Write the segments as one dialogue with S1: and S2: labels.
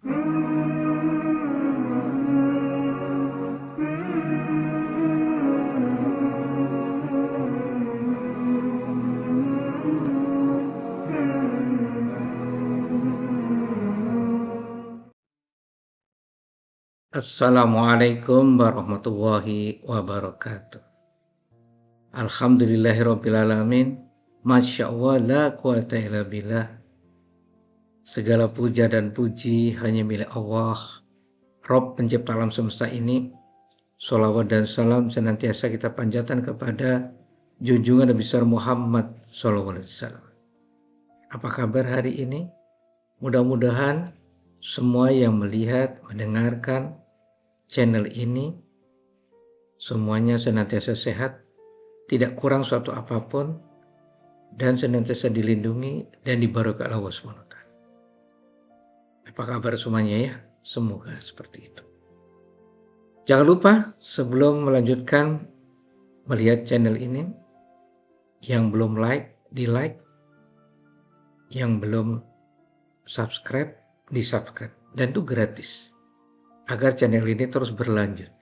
S1: Assalamualaikum warahmatullahi wabarakatuh. Alhamdulillahirrabbilalamin. Masya Allah la quwata illa billah. Segala puja dan puji hanya milik Allah, Rabb pencipta alam semesta ini. Sholawat dan salam senantiasa kita panjatkan kepada junjungan Nabi besar Muhammad SAW. Apa kabar hari ini? Mudah-mudahan semua yang melihat, mendengarkan channel ini semuanya senantiasa sehat, tidak kurang suatu apapun, dan senantiasa dilindungi dan diberkahi Allah SWT. Apa kabar semuanya ya? Semoga seperti itu. Jangan lupa sebelum melanjutkan melihat channel ini, yang belum like, di like, yang belum subscribe, di subscribe, dan itu gratis agar channel ini terus berlanjut.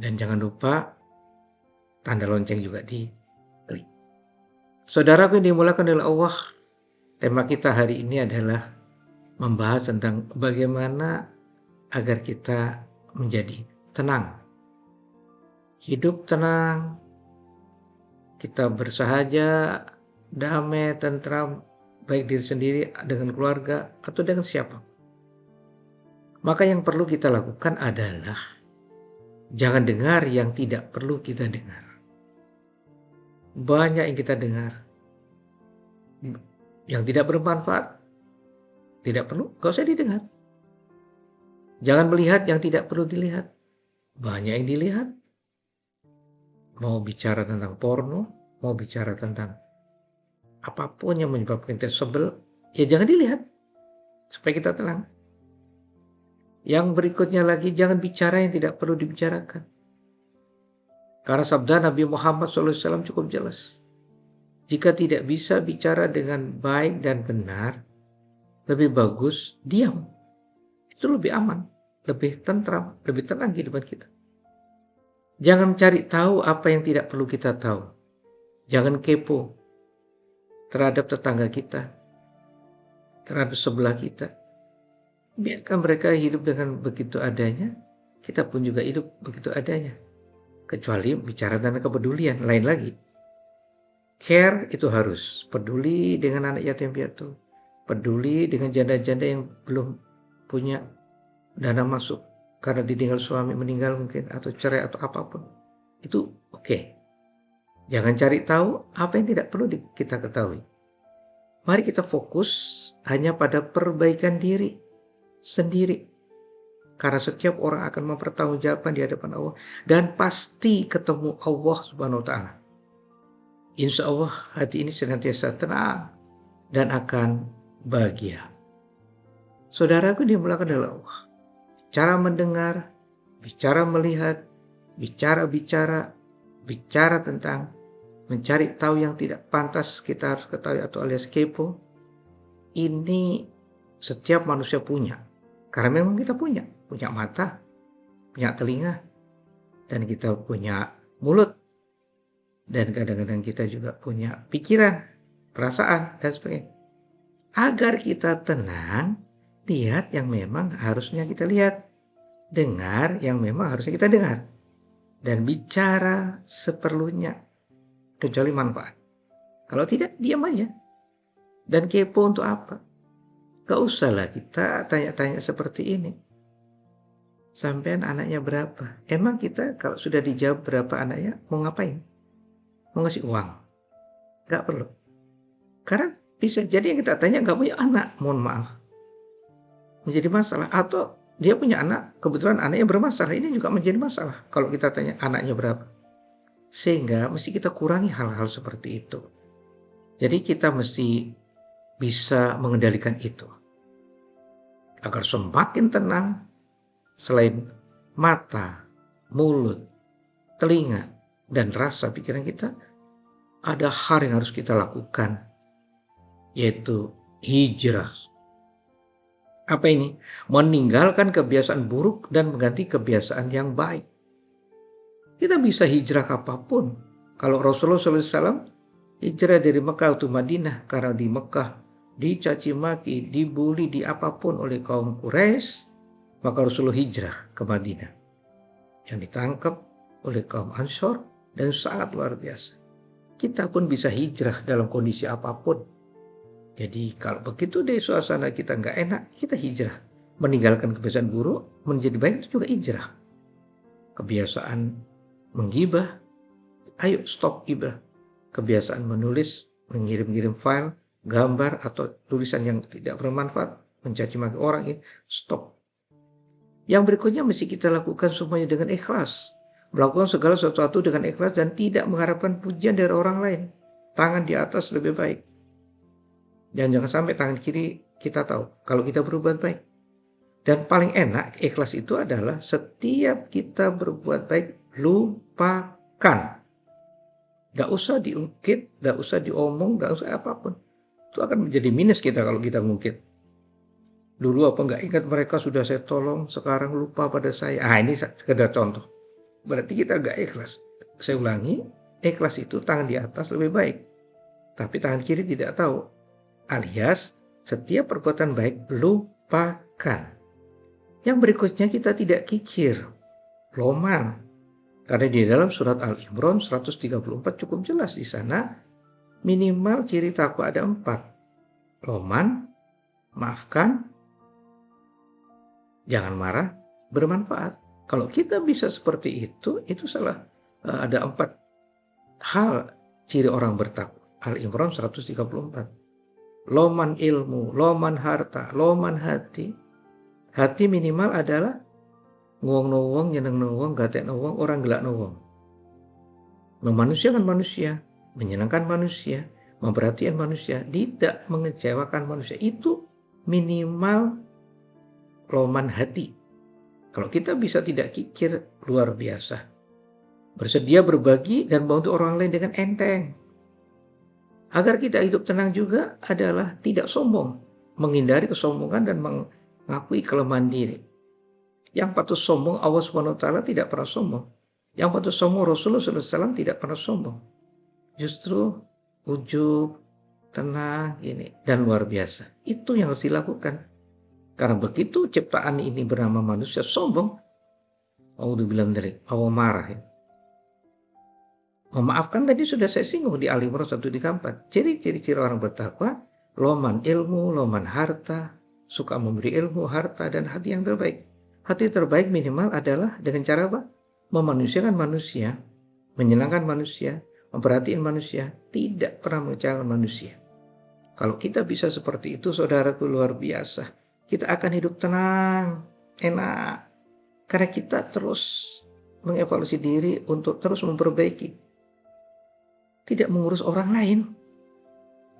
S1: Dan jangan lupa tanda lonceng juga di klik. Saudaraku yang dimuliakan oleh Allah, tema kita hari ini adalah membahas tentang bagaimana agar kita menjadi tenang. Hidup tenang, kita bersahaja, damai, tentram, baik diri sendiri, dengan keluarga, atau dengan siapa. Maka yang perlu kita lakukan adalah jangan dengar yang tidak perlu kita dengar. Banyak yang kita dengar yang tidak bermanfaat, tidak perlu, gak usah didengar. Jangan melihat yang tidak perlu dilihat. Banyak yang dilihat. Mau bicara tentang porno, mau bicara tentang apapun yang menyebabkan kita sebel, ya jangan dilihat, supaya kita tenang. Yang berikutnya lagi, jangan bicara yang tidak perlu dibicarakan. Karena sabda Nabi Muhammad SAW cukup jelas. Jika tidak bisa bicara dengan baik dan benar, lebih bagus diam. Itu lebih aman, lebih tentram, lebih tenang kehidupan kita. Jangan cari tahu apa yang tidak perlu kita tahu. Jangan kepo terhadap tetangga kita, terhadap sebelah kita. Biarkan mereka hidup dengan begitu adanya, kita pun juga hidup begitu adanya. Kecuali bicara tentang kepedulian, lain lagi. Care itu harus peduli dengan anak yatim piatu, peduli dengan janda-janda yang belum punya dana masuk karena ditinggal suami, meninggal mungkin, atau cerai atau apapun. Itu oke. Jangan cari tahu apa yang tidak perlu kita ketahui. Mari kita fokus hanya pada perbaikan diri sendiri. Karena setiap orang akan mempertanggungjawabkan di hadapan Allah dan pasti ketemu Allah Subhanahu wa taala. Insya Allah hati ini senantiasa tenang dan akan bahagia. Saudaraku dimuliakan oleh Allah. Cara mendengar, bicara melihat, bicara tentang mencari tahu yang tidak pantas kita harus ketahui atau alias kepo. Ini setiap manusia punya. Karena memang kita punya mata, punya telinga, dan kita punya mulut. Dan kadang-kadang kita juga punya pikiran, perasaan, dan sebagainya. Agar kita tenang, lihat yang memang harusnya kita lihat, dengar yang memang harusnya kita dengar, dan bicara seperlunya, kecuali manfaat. Kalau tidak, diam aja. Dan kepo untuk apa? Gak usahlah kita tanya-tanya seperti ini. Sampean anaknya berapa? Emang kita kalau sudah dijawab berapa anaknya, mau ngapain? Mau ngasih uang? Gak perlu. Karena bisa jadi yang kita tanya gak punya anak, mohon maaf. Menjadi masalah. Atau dia punya anak, kebetulan anaknya bermasalah. Ini juga menjadi masalah kalau kita tanya anaknya berapa. Sehingga mesti kita kurangi hal-hal seperti itu. Jadi kita mesti bisa mengendalikan itu. Agar semakin tenang, selain mata, mulut, telinga, dan rasa pikiran kita, ada hal yang harus kita lakukan, yaitu hijrah. Apa ini? Meninggalkan kebiasaan buruk dan mengganti kebiasaan yang baik. Kita bisa hijrah apapun. Kalau Rasulullah SAW hijrah dari Mekah ke Madinah karena di Mekah dicaci maki, dibully, di apapun oleh kaum Quraisy, maka Rasulullah hijrah ke Madinah. Yang ditangkap oleh kaum Ansor dan sangat luar biasa. Kita pun bisa hijrah dalam kondisi apapun. Jadi kalau begitu deh suasana kita nggak enak, kita hijrah. Meninggalkan kebiasaan buruk, menjadi baik itu juga hijrah. Kebiasaan menggibah, ayo stop gibah. Kebiasaan menulis, mengirim-kirim file, gambar atau tulisan yang tidak bermanfaat, mencaci maki orang ini, stop. Yang berikutnya mesti kita lakukan semuanya dengan ikhlas. Melakukan segala sesuatu dengan ikhlas dan tidak mengharapkan pujian dari orang lain. Tangan di atas lebih baik. Dan jangan sampai tangan kiri kita tahu kalau kita berbuat baik. Dan paling enak ikhlas itu adalah setiap kita berbuat baik, lupakan. Gak usah diungkit, gak usah diomong, gak usah apapun. Itu akan menjadi minus kita kalau kita ngungkit. Dulu apa nggak ingat mereka sudah saya tolong, sekarang lupa pada saya. Ini sekedar contoh. Berarti kita nggak ikhlas. Saya ulangi, ikhlas itu tangan di atas lebih baik. Tapi tangan kiri tidak tahu. Alias, setiap perbuatan baik lupakan. Yang berikutnya kita tidak kikir, loman. Karena di dalam surat Al-Imran 134 cukup jelas di sana, minimal ciri takwa ada 4. Loman, maafkan, jangan marah, bermanfaat. Kalau kita bisa seperti itu salah. Ada 4 hal ciri orang bertakwa. Al-Imran 134. Loman ilmu, loman harta, loman hati. Hati minimal adalah nguwong nuwong, nyeneng nuwong, gatek nuwong, orang gelak nuwong. Memanusiakan manusia, menyenangkan manusia, memperhatikan manusia, tidak mengecewakan manusia. Itu minimal loman hati. Kalau kita bisa tidak kikir, luar biasa. Bersedia berbagi dan membantu orang lain dengan enteng. Agar kita hidup tenang juga adalah tidak sombong, menghindari kesombongan dan mengakui kelemahan diri. Yang patut sombong Allah SWT tidak pernah sombong. Yang patut sombong Rasulullah SAW tidak pernah sombong. Justru ujub, tenang, ini dan luar biasa. Itu yang harus dilakukan. Karena begitu ciptaan ini bernama manusia sombong, A'udzubillahi dzalik, Allah marah. Ya. Memaafkan tadi sudah saya singgung di Al-Imran 134. Ciri-ciri orang bertakwa, loman ilmu, loman harta, suka memberi ilmu, harta, dan hati yang terbaik. Hati terbaik minimal adalah dengan cara apa? Memanusiakan manusia, menyenangkan manusia, memperhatikan manusia, tidak pernah mengecewakan manusia. Kalau kita bisa seperti itu, saudaraku, luar biasa. Kita akan hidup tenang, enak. Karena kita terus mengevaluasi diri untuk terus memperbaiki. Tidak mengurus orang lain.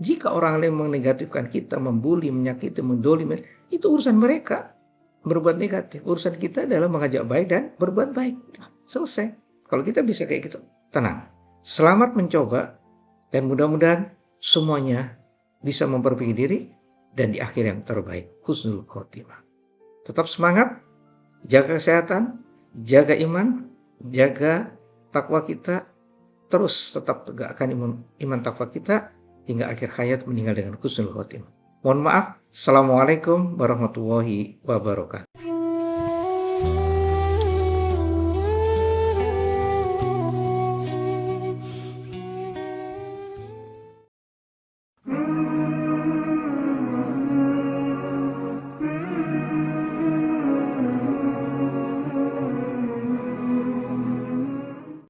S1: Jika orang lain menegatifkan kita, membuli, menyakiti, mendolimi, itu urusan mereka. Berbuat negatif. Urusan kita adalah mengajak baik dan berbuat baik. Selesai. Kalau kita bisa kayak gitu, tenang. Selamat mencoba dan mudah-mudahan semuanya bisa memperbaiki diri dan di akhir yang terbaik, husnul khotimah. Tetap semangat, jaga kesehatan, jaga iman, jaga takwa kita, terus tetap tegakkan iman takwa kita hingga akhir hayat meninggal dengan husnul khotimah. Mohon maaf. Assalamualaikum warahmatullahi wabarakatuh.